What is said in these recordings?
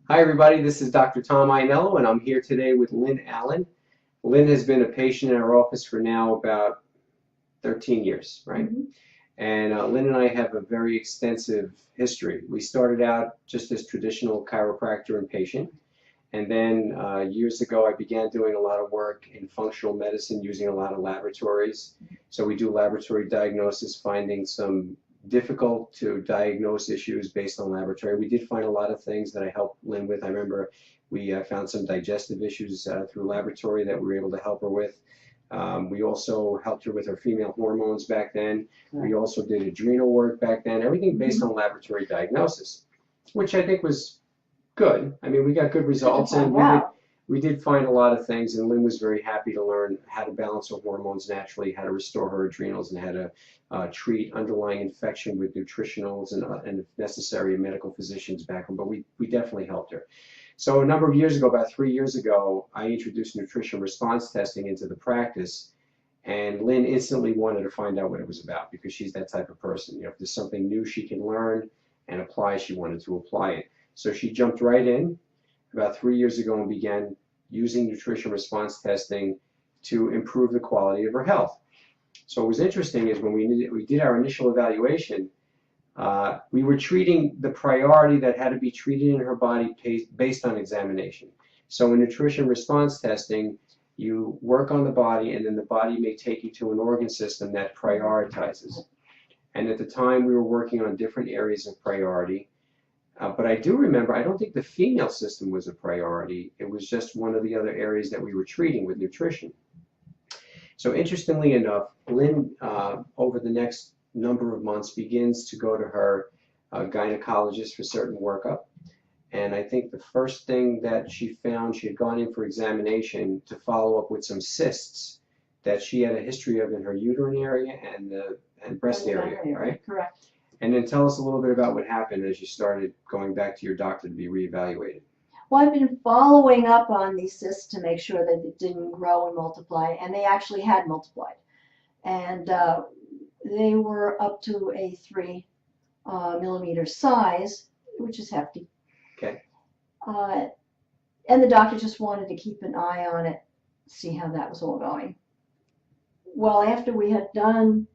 Hi, everybody. This is Dr. Tom Ianello, and I'm here today with Lynn Allen. Lynn has been a patient in our office for now about 13 years, right? Mm-hmm. And Lynn and I have a very extensive history. We started out just as traditional chiropractor and patient, and then years ago I began doing a lot of work in functional medicine using a lot of laboratories. So we do laboratory diagnosis, finding some difficult to diagnose issues based on laboratory. We did find a lot of things that I helped Lynn with. I remember we found some digestive issues through laboratory that we were able to help her with. We also helped her with her female hormones back then. We also did adrenal work back then, everything based on laboratory diagnosis, which I think was good. I mean, we got good results, and we did find a lot of things, and Lynn was very happy to learn how to balance her hormones naturally, how to restore her adrenals, and how to treat underlying infection with nutritionals and if necessary, medical physicians back home. But we definitely helped her. So a number of years ago, about 3 years ago, I introduced nutrition response testing into the practice, and Lynn instantly wanted to find out what it was about because she's that type of person. You know, if there's something new she can learn and apply, she wanted to apply it. So she jumped right in about 3 years ago and began using nutrition response testing to improve the quality of her health. So what was interesting is when we did our initial evaluation, we were treating the priority that had to be treated in her body based on examination. So in nutrition response testing, you work on the body, and then the body may take you to an organ system that prioritizes. And at the time, we were working on different areas of priority. But I do remember, I don't think the female system was a priority. It was just one of the other areas that we were treating with nutrition. So interestingly enough, Lynn, over the next number of months, begins to go to her gynecologist for certain workup. And I think the first thing that she found, she had gone in for examination to follow up with some cysts that she had a history of in her uterine area and breast area, right? Correct. And then tell us a little bit about what happened as you started going back to your doctor to be reevaluated. Well, I've been following up on these cysts to make sure that it didn't grow and multiply, and they actually had multiplied. And they were up to a 3 millimeter size, which is hefty. Okay. And the doctor just wanted to keep an eye on it, see how that was all going. Well, after we had done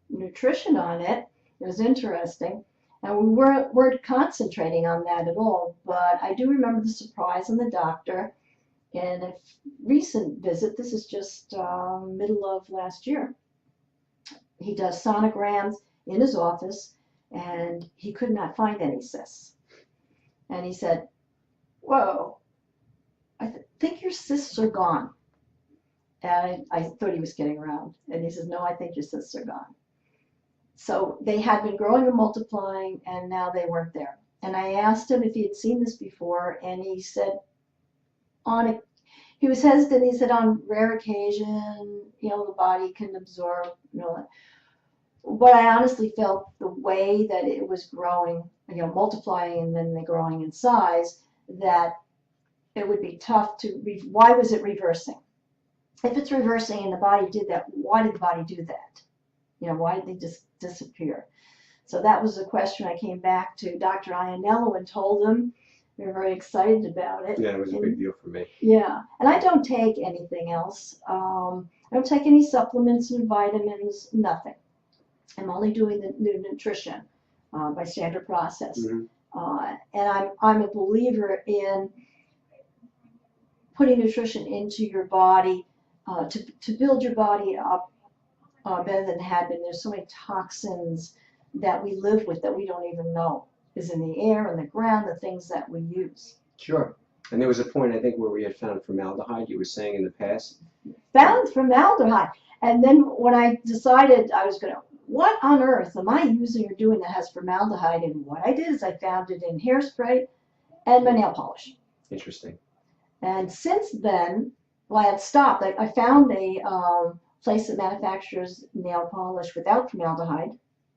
nutrition on it, it was interesting. And we weren't concentrating on that at all, but I do remember the surprise in the doctor in a recent visit. This is just middle of last year. He does sonograms in his office, and he could not find any cysts. And he said, "Whoa, I think your cysts are gone." And I thought he was kidding around. And he says, "No, I think your cysts are gone." So they had been growing and multiplying, and now they weren't there. And I asked him if he had seen this before, and he said, he was hesitant. He said, on rare occasion, the body can absorb, But I honestly felt the way that it was growing, multiplying and then growing in size, that it would be tough to, why was it reversing? If it's reversing and the body did that, why did the body do that? Why did they just disappear? So that was the question. I came back to Dr. Ianello and told him. We were very excited about it. Yeah, it was a big deal for me. Yeah, and I don't take anything else. I don't take any supplements and vitamins, nothing. I'm only doing the nutrition by standard process. Mm-hmm. And I'm a believer in putting nutrition into your body to build your body up better than it had been. There's so many toxins that we live with that we don't even know is in the air and the ground, the things that we use. Sure. And there was a point, I think, where we had found formaldehyde, you were saying in the past. Found formaldehyde. And then when I decided I was going to, what on earth am I using or doing that has formaldehyde? And what I did is I found it in hairspray and my nail polish. Interesting. And since then, well, I had stopped. I found a place that manufactures nail polish without formaldehyde,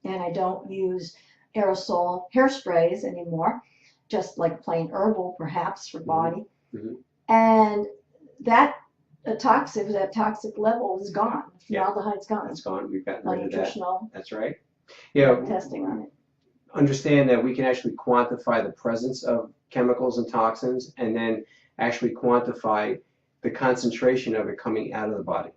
and I don't use aerosol hairsprays anymore, just like plain herbal perhaps for body. Mm-hmm. And that toxic level is gone. Formaldehyde's gone. It's gone. We've gotten My rid of that. nutritional That's right. Yeah. testing on it. understand that we can actually quantify the presence of chemicals and toxins, and then actually quantify the concentration of it coming out of the body.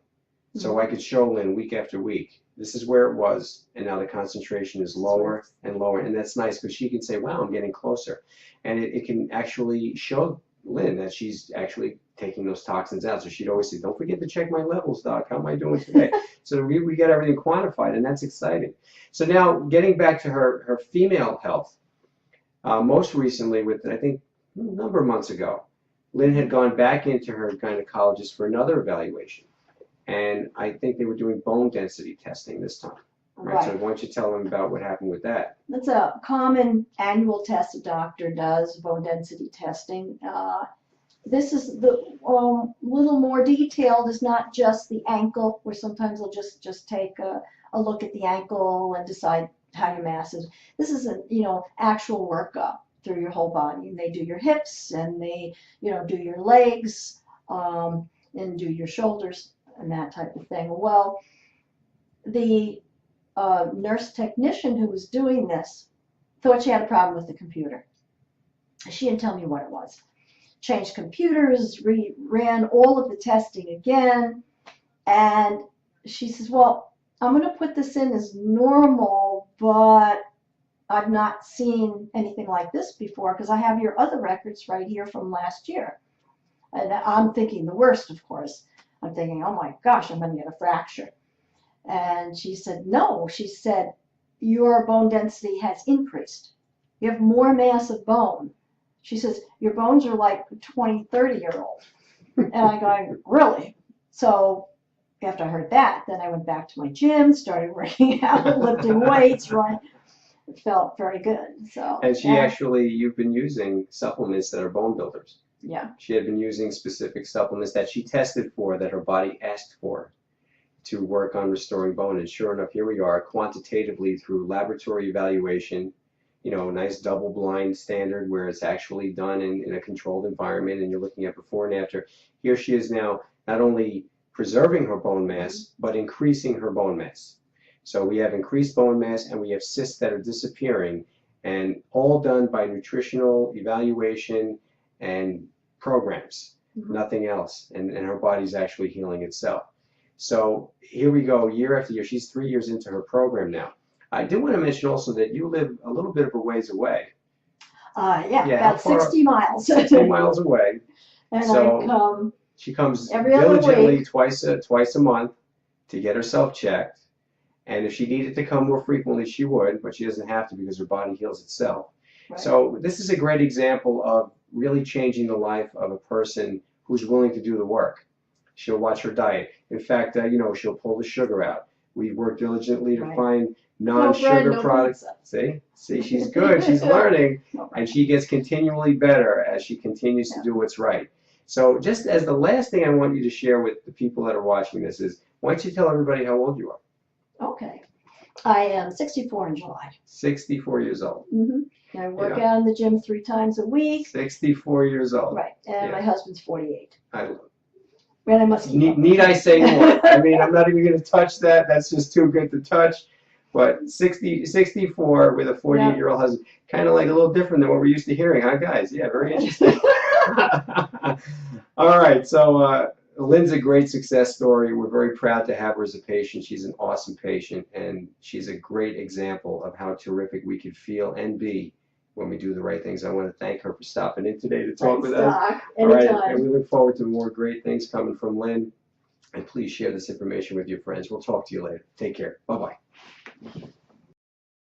So I could show Lynn week after week, this is where it was, and now the concentration is lower and lower, and that's nice because she can say, wow, I'm getting closer. And it can actually show Lynn that she's actually taking those toxins out. So she'd always say, don't forget to check my levels, doc. How am I doing today? So we got everything quantified, and that's exciting. So now getting back to her female health, most recently, I think a number of months ago, Lynn had gone back into her gynecologist for another evaluation. And I think they were doing bone density testing this time. Right. So why don't you tell them about what happened with that? That's a common annual test a doctor does, bone density testing. This is the little more detailed. It's not just the ankle, where sometimes they'll just take a look at the ankle and decide how your mass is. This is a actual workup through your whole body. And they do your hips, and they do your legs, and do your shoulders and that type of thing. Well, the nurse technician who was doing this thought she had a problem with the computer. She didn't tell me what it was. Changed computers, ran all of the testing again, and she says, well, I'm going to put this in as normal, but I've not seen anything like this before because I have your other records right here from last year. And I'm thinking the worst, of course. I'm thinking, oh my gosh, I'm going to get a fracture. And she said, no. She said, your bone density has increased. You have more mass of bone. She says, your bones are like 20, 30-year-old. And I'm going, really? So after I heard that, then I went back to my gym, started working out, lifting weights, right? It felt very good. So. And you've been using supplements that are bone builders. Yeah. She had been using specific supplements that she tested for, that her body asked for, to work on restoring bone. And sure enough, here we are, quantitatively through laboratory evaluation, nice double-blind standard where it's actually done in a controlled environment, and you're looking at before and after. Here she is now not only preserving her bone mass, but increasing her bone mass. So we have increased bone mass, and we have cysts that are disappearing, and all done by nutritional evaluation and programs, nothing else. And her body's actually healing itself. So here we go, year after year. She's 3 years into her program now. I did want to mention also that you live a little bit of a ways away. About 60 miles. 60 miles away. And so she comes every other diligently week. twice a month to get herself checked. And if she needed to come more frequently, she would, but she doesn't have to because her body heals itself. Right. So this is a great example of really changing the life of a person who's willing to do the work. She'll watch her diet. In fact, she'll pull the sugar out. We work diligently to find non-sugar products. See, she's good. She's learning, and she gets continually better as she continues to do what's right. So just as the last thing I want you to share with the people that are watching this is, why don't you tell everybody how old you are? Okay. I am 64 in July. 64 years old. I work out in the gym 3 times a week. 64 years old. Right. And my husband's 48. And I must need I say more? I mean, I'm not even going to touch that. That's just too good to touch. But 64 with a 48-year-old husband, kind of like a little different than what we're used to hearing, huh, guys? Yeah, very interesting. All right, so Lynne's a great success story. We're very proud to have her as a patient. She's an awesome patient, and she's a great example of how terrific we could feel and be when we do the right things. I want to thank her for stopping in today to talk with us. All right, and we look forward to more great things coming from Lynne. And please share this information with your friends. We'll talk to you later. Take care. Bye-bye.